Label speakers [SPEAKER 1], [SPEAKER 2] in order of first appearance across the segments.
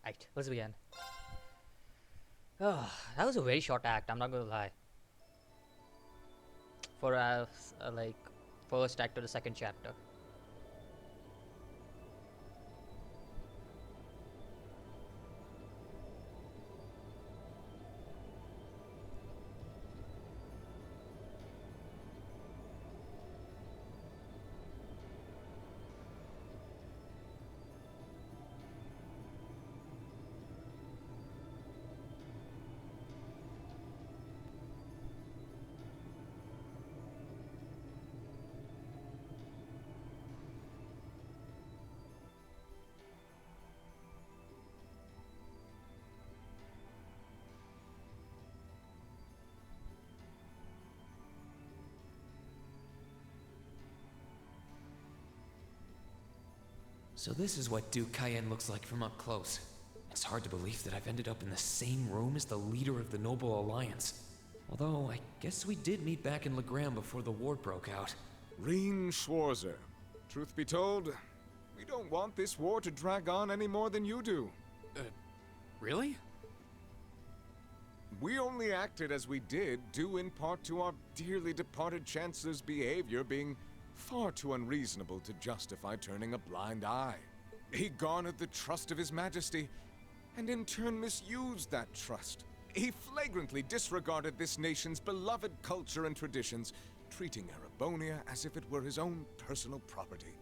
[SPEAKER 1] Right, let's begin. Oh, that was a very short act, I'm not gonna lie. For like first act of the second chapter.
[SPEAKER 2] So this is what Duke Cayenne looks like from up close. It's hard to believe that I've ended up in the same room as the leader of the Noble Alliance. Although, I guess we did meet back in Legram before the war broke out.
[SPEAKER 3] Rean Schwarzer. Truth be told, we don't want this war to drag on any more than you do.
[SPEAKER 4] Really?
[SPEAKER 3] We only acted as we did due in part to our dearly departed Chancellor's behavior being far too unreasonable to justify turning a blind eye. He garnered the trust of His Majesty, and in turn misused that trust. He flagrantly disregarded this nation's beloved culture and traditions, treating Erebonia as if it were his own personal property.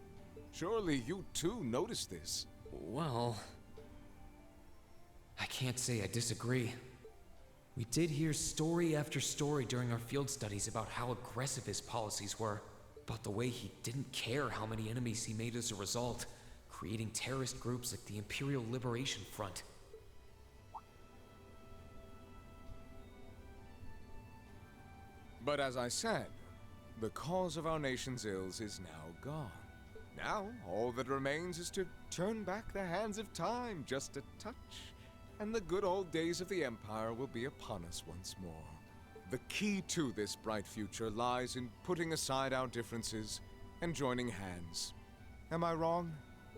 [SPEAKER 3] Surely you too noticed this.
[SPEAKER 2] Well, I can't say I disagree. We did hear story after story during our field studies about how aggressive his policies were, about the way he didn't care how many enemies he made as a result, creating terrorist groups like the Imperial Liberation Front.
[SPEAKER 3] But as I said, the cause of our nation's ills is now gone. Now, all that remains is to turn back the hands of time just a touch, and the good old days of the Empire will be upon us once more. The key to this bright future lies in putting aside our differences and joining hands. Am I wrong?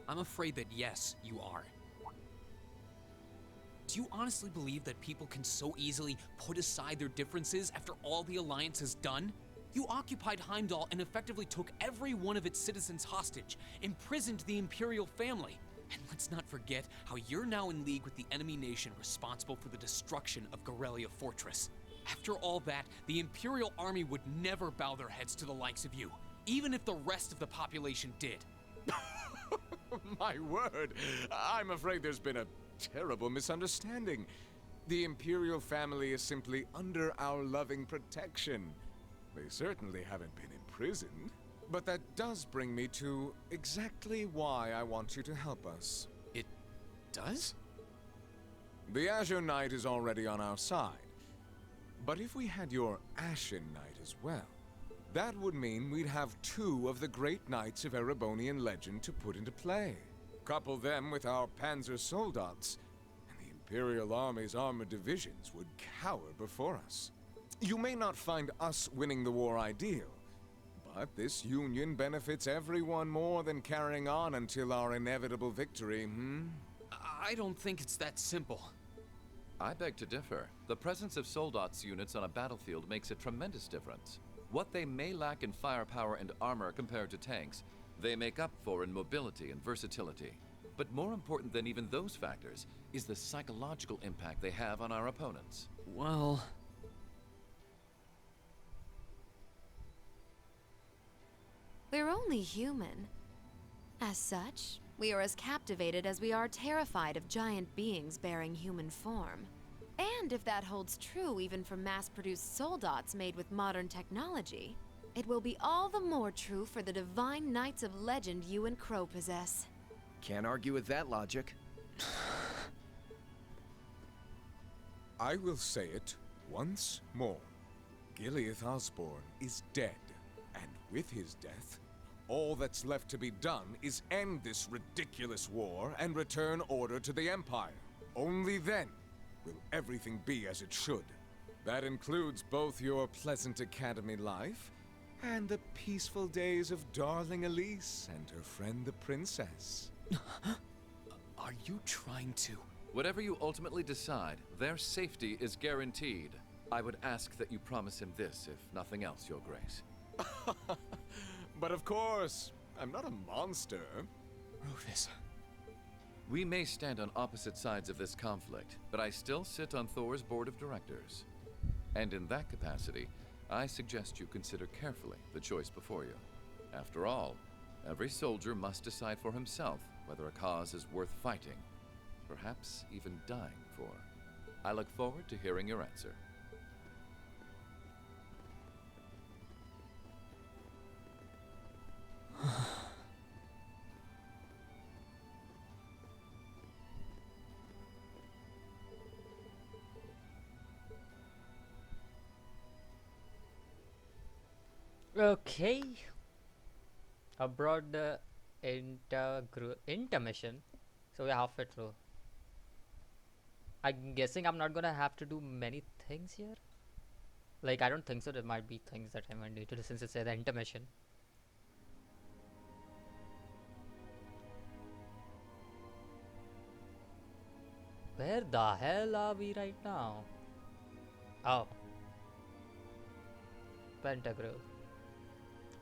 [SPEAKER 4] I'm afraid that yes, you are. Do you honestly believe that people can so easily put aside their differences after all the Alliance has done? You occupied Heimdallr and effectively took every one of its citizens hostage, imprisoned the Imperial family. And let's not forget how you're now in league with the enemy nation responsible for the destruction of Garrelia Fortress. After all that, the Imperial Army would never bow their heads to the likes of you, even if the rest of the population did.
[SPEAKER 3] My word, I'm afraid there's been a terrible misunderstanding. The Imperial family is simply under our loving protection. They certainly haven't been imprisoned. But that does bring me to exactly why I want you to help us.
[SPEAKER 4] It does?
[SPEAKER 3] The Azure Knight is already on our side. But if we had your Ashen Knight as well, that would mean we'd have two of the great knights of Erebonian legend to put into play. Couple them with our Panzer Soldats, and the Imperial Army's armored divisions would cower before us. You may not find us winning the war ideal, but this union benefits everyone more than carrying on until our inevitable victory,
[SPEAKER 4] I don't think it's that simple.
[SPEAKER 5] I beg to differ. The presence of Soldats units on a battlefield makes a tremendous difference. What they may lack in firepower and armor compared to tanks, they make up for in mobility and versatility. But more important than even those factors is the psychological impact they have on our opponents.
[SPEAKER 2] Well,
[SPEAKER 6] we're only human. As such, we are as captivated as we are terrified of giant beings bearing human form. And if that holds true even for mass-produced soldats made with modern technology, it will be all the more true for the divine knights of legend you and Crow possess.
[SPEAKER 7] Can't argue with that logic.
[SPEAKER 3] I will say it once more. Gileath Osborne is dead, and with his death, all that's left to be done is end this ridiculous war and return order to the Empire. Only then will everything be as it should. That includes both your pleasant academy life and the peaceful days of darling Elise and her friend the princess.
[SPEAKER 4] Are you trying to
[SPEAKER 5] Whatever you ultimately decide, their safety is guaranteed. I would ask that you promise him this, if nothing else, Your Grace.
[SPEAKER 3] But of course, I'm not a monster.
[SPEAKER 2] Rufus.
[SPEAKER 5] We may stand on opposite sides of this conflict, but I still sit on Thor's board of directors. And in that capacity, I suggest you consider carefully the choice before you. After all, every soldier must decide for himself whether a cause is worth fighting, perhaps even dying for. I look forward to hearing your answer.
[SPEAKER 1] Okay. Abroad the intermission. So we're halfway through. I'm guessing I'm not gonna have to do many things here. Like, I don't think so. There might be things that I might need to do since it's the intermission. Where the hell are we right now? Oh. Pentagrove.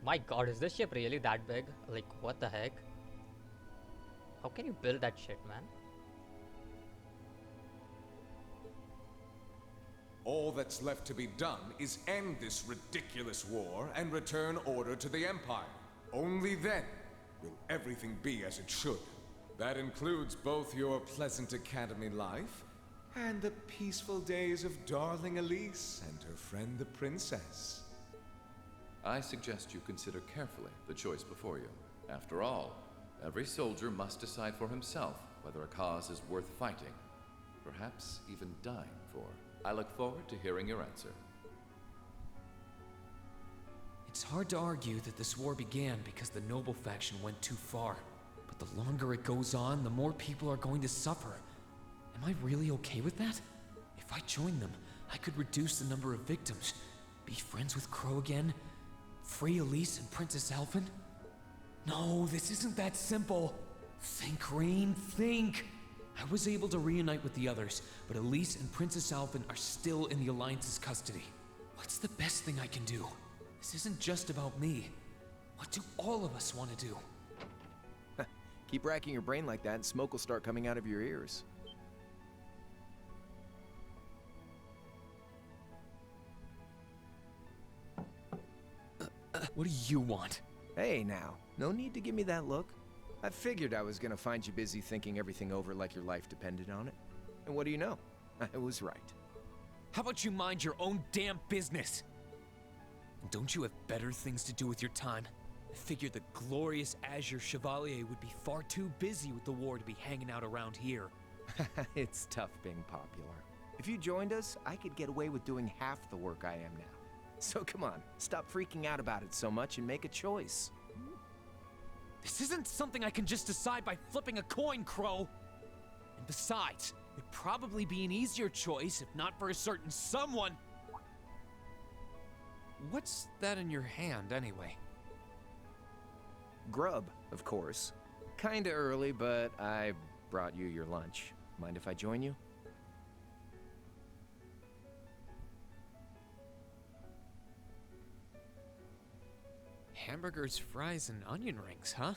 [SPEAKER 1] My god, is this ship really that big? Like, what the heck? How can you build that shit, man?
[SPEAKER 3] All that's left to be done is end this ridiculous war and return order to the Empire. Only then will everything be as it should. That includes both your pleasant academy life and the peaceful days of darling Elise and her friend the princess.
[SPEAKER 5] I suggest you consider carefully the choice before you. After all, every soldier must decide for himself whether a cause is worth fighting, perhaps even dying for. I look forward to hearing your answer.
[SPEAKER 2] It's hard to argue that this war began because the noble faction went too far. But the longer it goes on, the more people are going to suffer. Am I really okay with that? If I joined them, I could reduce the number of victims, be friends with Crow again, free Elise and Princess Alphen? No, this isn't that simple. Think, Rean, think! I was able to reunite with the others, but Elise and Princess Alphen are still in the Alliance's custody. What's the best thing I can do? This isn't just about me. What do all of us want to do?
[SPEAKER 7] Keep racking your brain like that and smoke will start coming out of your ears.
[SPEAKER 2] What do you want?
[SPEAKER 7] Hey now, no need to give me that look. I figured I was gonna find you busy thinking everything over like your life depended on it. And what do you know? I was right.
[SPEAKER 2] How about you mind your own damn business? And don't you have better things to do with your time? I figured the glorious Azure Chevalier would be far too busy with the war to be hanging out around here.
[SPEAKER 7] It's tough being popular. If you joined us, I could get away with doing half the work I am now. So come on, stop freaking out about it so much and make a choice.
[SPEAKER 2] This isn't something I can just decide by flipping a coin, Crow. And besides, it'd probably be an easier choice if not for a certain someone. What's that in your hand, anyway?
[SPEAKER 7] Grub, of course. Kinda early, but I brought you your lunch. Mind if I join you?
[SPEAKER 2] Hamburgers, fries, and onion rings, huh?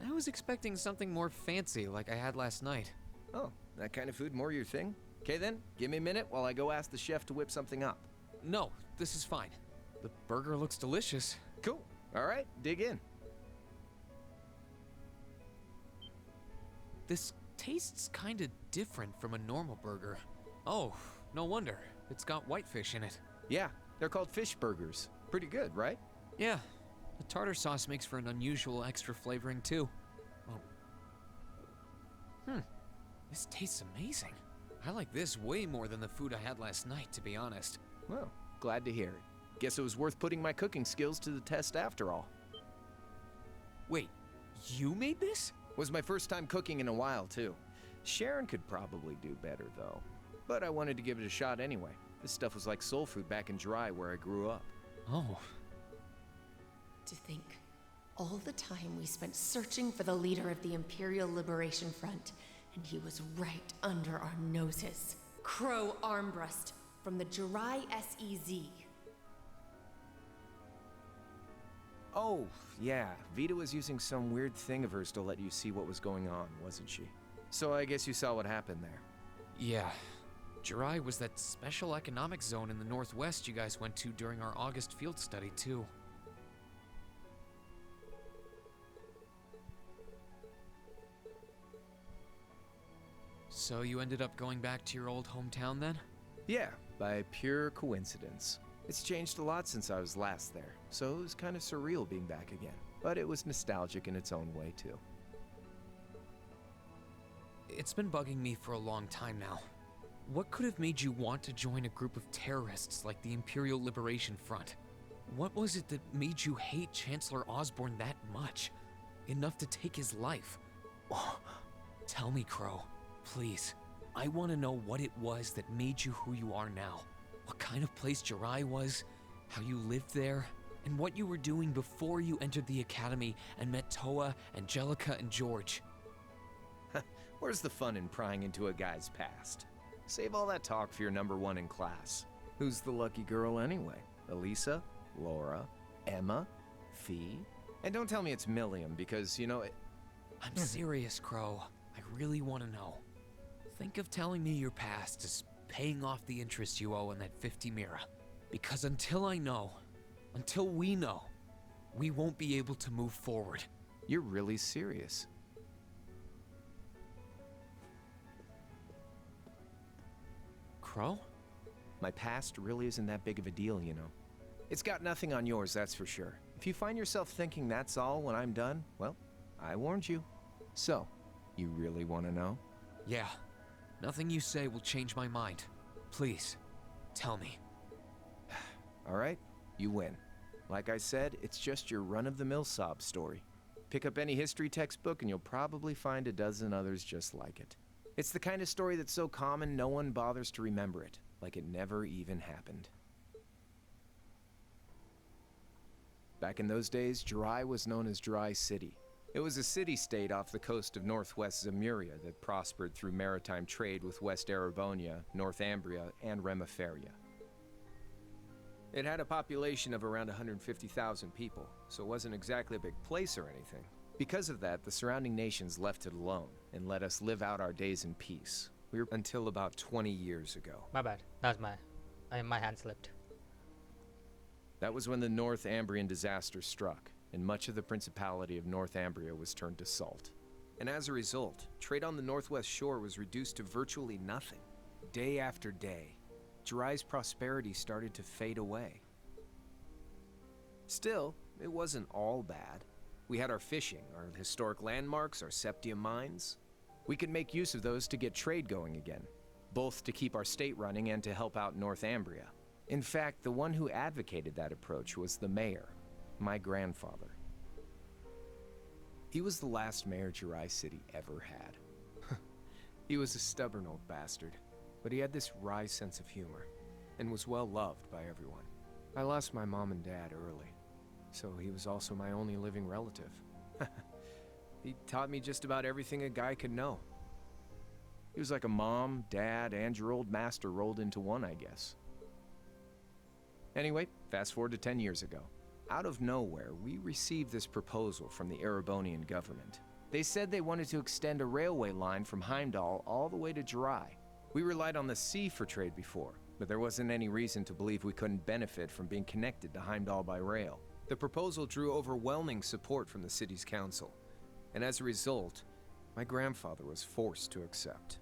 [SPEAKER 2] I was expecting something more fancy like I had last night.
[SPEAKER 7] Oh, that kind of food more your thing? Okay then, give me a minute while I go ask the chef to whip something up.
[SPEAKER 2] No, this is fine. The burger looks delicious.
[SPEAKER 7] Cool. Alright, dig in.
[SPEAKER 2] This tastes kinda different from a normal burger. Oh, no wonder. It's got whitefish in it.
[SPEAKER 7] Yeah, they're called fish burgers. Pretty good, right?
[SPEAKER 2] Yeah, the tartar sauce makes for an unusual extra flavoring too. Oh. This tastes amazing. I like this way more than the food I had last night, to be honest.
[SPEAKER 7] Well, glad to hear it. Guess it was worth putting my cooking skills to the test after all.
[SPEAKER 2] Wait, you made this?
[SPEAKER 7] Was my first time cooking in a while, too. Sharon could probably do better, though. But I wanted to give it a shot anyway. This stuff was like soul food back in Dry, where I grew up.
[SPEAKER 2] Oh.
[SPEAKER 8] To think, all the time we spent searching for the leader of the Imperial Liberation Front, And he was right under our noses. Crow Armbrust from the Jirai SEZ.
[SPEAKER 7] Oh, yeah. Vita was using some weird thing of hers to let you see what was going on, wasn't she? So I guess you saw what happened there.
[SPEAKER 2] Yeah. Jirai was that special economic zone in the northwest you guys went to during our August field study, too. So you ended up going back to your old hometown then?
[SPEAKER 7] Yeah, by pure coincidence. It's changed a lot since I was last there, so it was kind of surreal being back again. But it was nostalgic in its own way, too.
[SPEAKER 2] It's been bugging me for a long time now. What could have made you want to join a group of terrorists like the Imperial Liberation Front? What was it that made you hate Chancellor Osborne that much? Enough to take his life? Tell me, Crow. Please. I want to know what it was that made you who you are now. What kind of place Jirai was, how you lived there, and what you were doing before you entered the academy and met Toa, Angelica, and George.
[SPEAKER 7] Where's the fun in prying into a guy's past? Save all that talk for your number one in class. Who's the lucky girl anyway? Elisa? Laura? Emma? Fee? And don't tell me it's Milliam, because, you know,
[SPEAKER 2] I'm serious, Crow. I really want to know. Think of telling me your past as paying off the interest you owe on that 50 Mira. Because until I know, until we know, we won't be able to move forward.
[SPEAKER 7] You're really serious.
[SPEAKER 2] Crow?
[SPEAKER 7] My past really isn't that big of a deal, you know. It's got nothing on yours, that's for sure. If you find yourself thinking that's all when I'm done, well, I warned you. So, you really want to know?
[SPEAKER 2] Yeah. Nothing you say will change my mind. Please, tell me.
[SPEAKER 7] All right, you win. Like I said, it's just your run-of-the-mill sob story. Pick up any history textbook and you'll probably find a dozen others just like it. It's the kind of story that's so common no one bothers to remember it, like it never even happened. Back in those days, Jirai was known as Jirai City. It was a city-state off the coast of northwest Zemuria that prospered through maritime trade with West Erebonia, Northumbria, and Remiferia. It had a population of around 150,000 people, so it wasn't exactly a big place or anything. Because of that, the surrounding nations left it alone and let us live out our days in peace. We were until about 20 years ago.
[SPEAKER 1] My bad. That's my hand slipped.
[SPEAKER 7] That was when the Northumbrian disaster struck, and much of the Principality of Northumbria was turned to salt. And as a result, trade on the northwest shore was reduced to virtually nothing. Day after day, Jirai's prosperity started to fade away. Still, it wasn't all bad. We had our fishing, our historic landmarks, our septium mines. We could make use of those to get trade going again, both to keep our state running and to help out Northumbria. In fact, the one who advocated that approach was the mayor, my grandfather. He was the last mayor Jirai City ever had. He was a stubborn old bastard, but he had this wry sense of humor, and was well loved by everyone. I lost my mom and dad early, so he was also my only living relative. He taught me just about everything a guy could know. He was like a mom, dad, and your old master rolled into one, I guess. Anyway, fast forward to 10 years ago. Out of nowhere, we received this proposal from the Erebonian government. They said they wanted to extend a railway line from Heimdallr all the way to Jirai. We relied on the sea for trade before, but there wasn't any reason to believe we couldn't benefit from being connected to Heimdallr by rail. The proposal drew overwhelming support from the city's council, and as a result, my grandfather was forced to accept.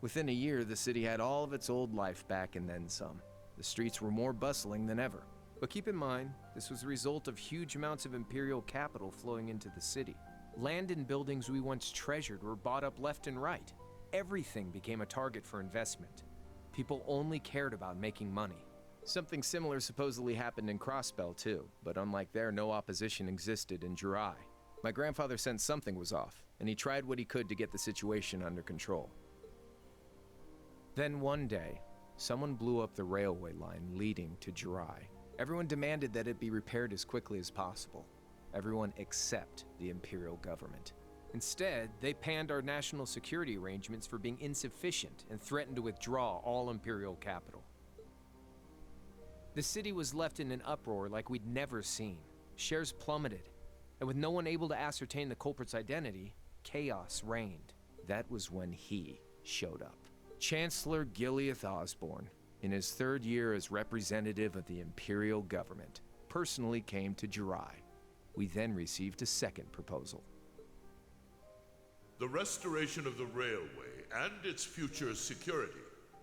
[SPEAKER 7] Within a year, the city had all of its old life back and then some. The streets were more bustling than ever. But keep in mind, this was the result of huge amounts of imperial capital flowing into the city. Land and buildings we once treasured were bought up left and right. Everything became a target for investment. People only cared about making money. Something similar supposedly happened in Crossbell too, but unlike there, no opposition existed in Jirai. My grandfather sensed something was off, and he tried what he could to get the situation under control. Then one day, someone blew up the railway line leading to Jirai. Everyone demanded that it be repaired as quickly as possible. Everyone except the Imperial government. Instead, they panned our national security arrangements for being insufficient and threatened to withdraw all Imperial capital. The city was left in an uproar like we'd never seen. Shares plummeted, and with no one able to ascertain the culprit's identity, chaos reigned. That was when he showed up. Chancellor Gileath Osborne, in his third year as representative of the Imperial government, personally came to Jirai. We then received a second proposal.
[SPEAKER 9] The restoration of the railway and its future security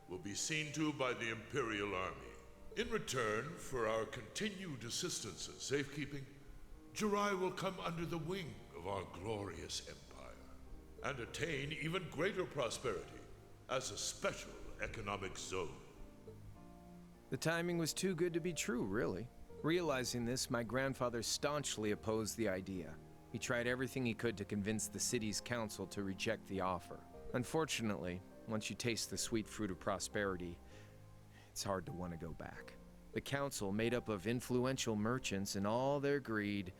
[SPEAKER 9] will be seen to by the Imperial Army. In return for our continued assistance in safekeeping, Jirai will come under the wing of our glorious empire and attain even greater prosperity as a special economic zone.
[SPEAKER 7] The timing was too good to be true, really. Realizing this, my grandfather staunchly opposed the idea. He tried everything he could to convince the city's council to reject the offer. Unfortunately, once you taste the sweet fruit of prosperity, it's hard to want to go back. The council, made up of influential merchants and all their greed,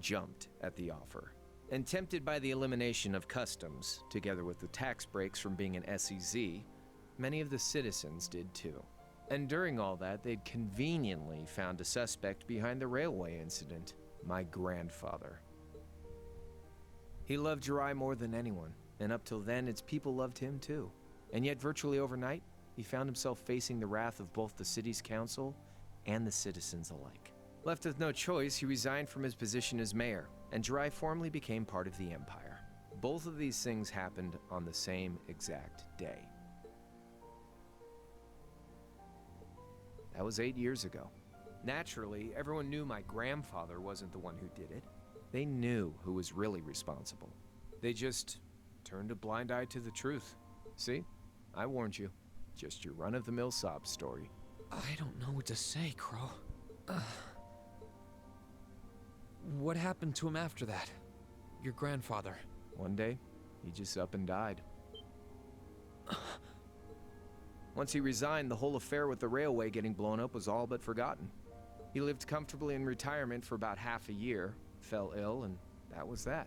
[SPEAKER 7] jumped at the offer. And tempted by the elimination of customs, together with the tax breaks from being an SEZ, many of the citizens did too. And during all that, they'd conveniently found a suspect behind the railway incident, my grandfather. He loved Jirai more than anyone, and up till then, its people loved him too. And yet, virtually overnight, he found himself facing the wrath of both the city's council and the citizens alike. Left with no choice, he resigned from his position as mayor, and Jirai formally became part of the empire. Both of these things happened on the same exact day. That was 8 years ago. Naturally, everyone knew my grandfather wasn't the one who did it. They knew who was really responsible. They just turned a blind eye to the truth. See? I warned you. Just your run-of-the-mill sob story.
[SPEAKER 2] I don't know what to say, Crow. What happened to him after that? Your grandfather.
[SPEAKER 7] One day, he just up and died. Once he resigned, the whole affair with the railway getting blown up was all but forgotten. He lived comfortably in retirement for about half a year, fell ill, and that was that.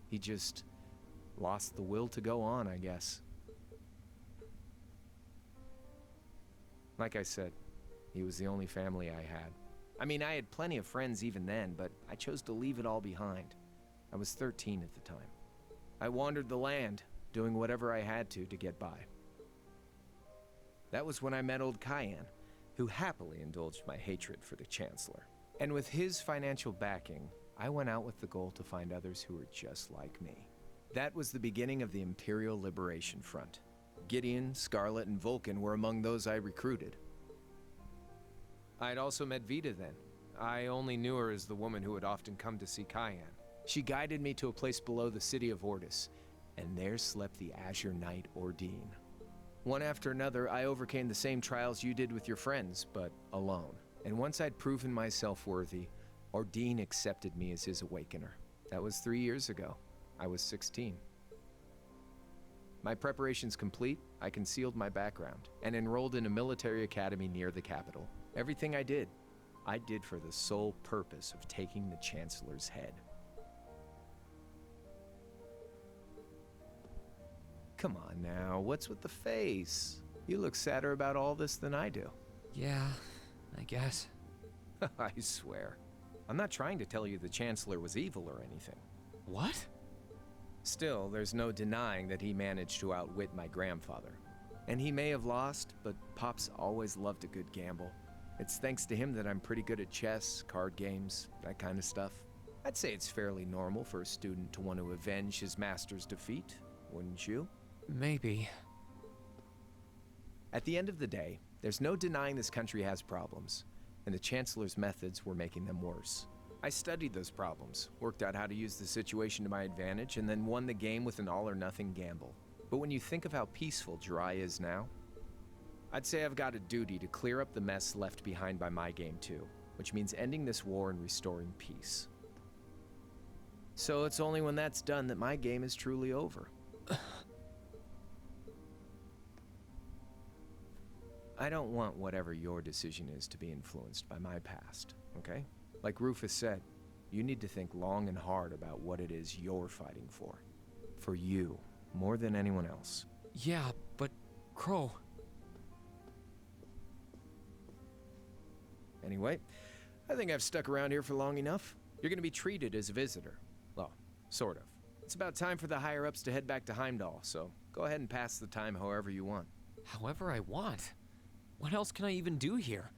[SPEAKER 7] He just lost the will to go on, I guess. Like I said, he was the only family I had. I mean, I had plenty of friends even then, but I chose to leave it all behind. I was 13 at the time. I wandered the land, doing whatever I had to get by. That was when I met old Cayenne, who happily indulged my hatred for the Chancellor. And with his financial backing, I went out with the goal to find others who were just like me. That was the beginning of the Imperial Liberation Front. Gideon, Scarlet, and Vulcan were among those I recruited. I had also met Vita then. I only knew her as the woman who had often come to see Cayenne. She guided me to a place below the city of Ordis, and there slept the Azure Knight Ordine. One after another, I overcame the same trials you did with your friends, but alone. And once I'd proven myself worthy, Ordine accepted me as his awakener. That was 3 years ago. I was 16. My preparations complete, I concealed my background and enrolled in a military academy near the capital. Everything I did for the sole purpose of taking the Chancellor's head. Come on now, what's with the face? You look sadder about all this than I do.
[SPEAKER 2] Yeah, I guess.
[SPEAKER 7] I swear. I'm not trying to tell you the Chancellor was evil or anything.
[SPEAKER 2] What?
[SPEAKER 7] Still, there's no denying that he managed to outwit my grandfather. And he may have lost, but Pop's always loved a good gamble. It's thanks to him that I'm pretty good at chess, card games, that kind of stuff. I'd say it's fairly normal for a student to want to avenge his master's defeat, wouldn't you?
[SPEAKER 2] Maybe.
[SPEAKER 7] At the end of the day, there's no denying this country has problems, and the Chancellor's methods were making them worse. I studied those problems, worked out how to use the situation to my advantage, and then won the game with an all-or-nothing gamble. But when you think of how peaceful Jirai is now, I'd say I've got a duty to clear up the mess left behind by my game too, which means ending this war and restoring peace. So it's only when that's done that my game is truly over. I don't want whatever your decision is to be influenced by my past, okay? Like Rufus said, you need to think long and hard about what it is you're fighting for. For you, more than anyone else.
[SPEAKER 2] Yeah, but Crow.
[SPEAKER 7] Anyway, I think I've stuck around here for long enough. You're gonna be treated as a visitor. Well, sort of. It's about time for the higher-ups to head back to Heimdallr, so go ahead and pass the time however you want.
[SPEAKER 2] However I want. What else can I even do here?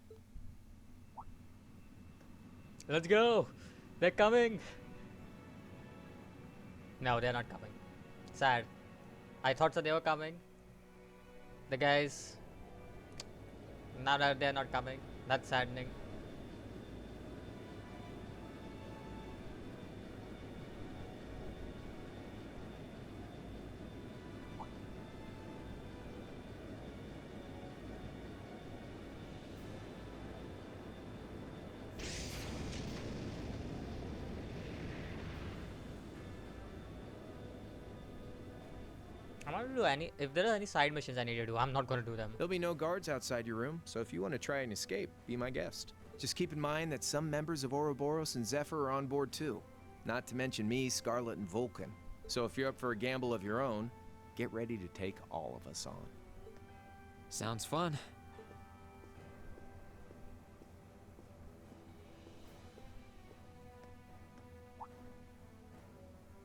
[SPEAKER 1] Let's go. They're coming. No, they're not coming. Sad. I thought so they were coming. The guys. Now that they're not coming. That's saddening. I'm not gonna do any. If there are any side missions I need to do, I'm not gonna do them.
[SPEAKER 7] There'll be no guards outside your room, so if you want to try and escape, be my guest. Just keep in mind that some members of Ouroboros and Zephyr are on board too. Not to mention me, Scarlet, and Vulcan. So if you're up for a gamble of your own, get ready to take all of us on.
[SPEAKER 2] Sounds fun.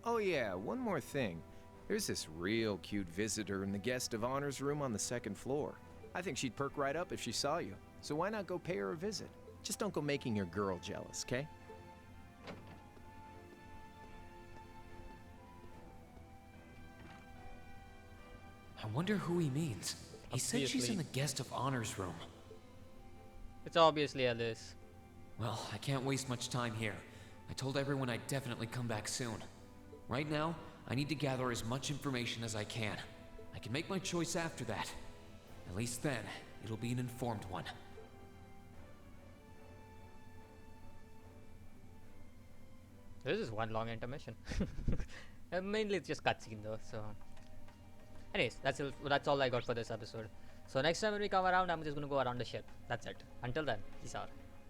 [SPEAKER 7] Oh yeah, one more thing. There's this real cute visitor in the guest of honors room on the second floor. I think she'd perk right up if she saw you. So why not go pay her a visit? Just don't go making your girl jealous, okay?
[SPEAKER 2] I wonder who he means. He said she's in the guest of honors room.
[SPEAKER 1] It's obviously Alice.
[SPEAKER 2] Well, I can't waste much time here. I told everyone I'd definitely come back soon. Right now, I need to gather as much information as I can. I can make my choice after that. At least then, it'll be an informed one.
[SPEAKER 1] This is one long intermission. Mainly it's just cutscene though, so... Anyways, that's all I got for this episode. So next time when we come around, I'm just gonna go around the ship. That's it. Until then, peace out.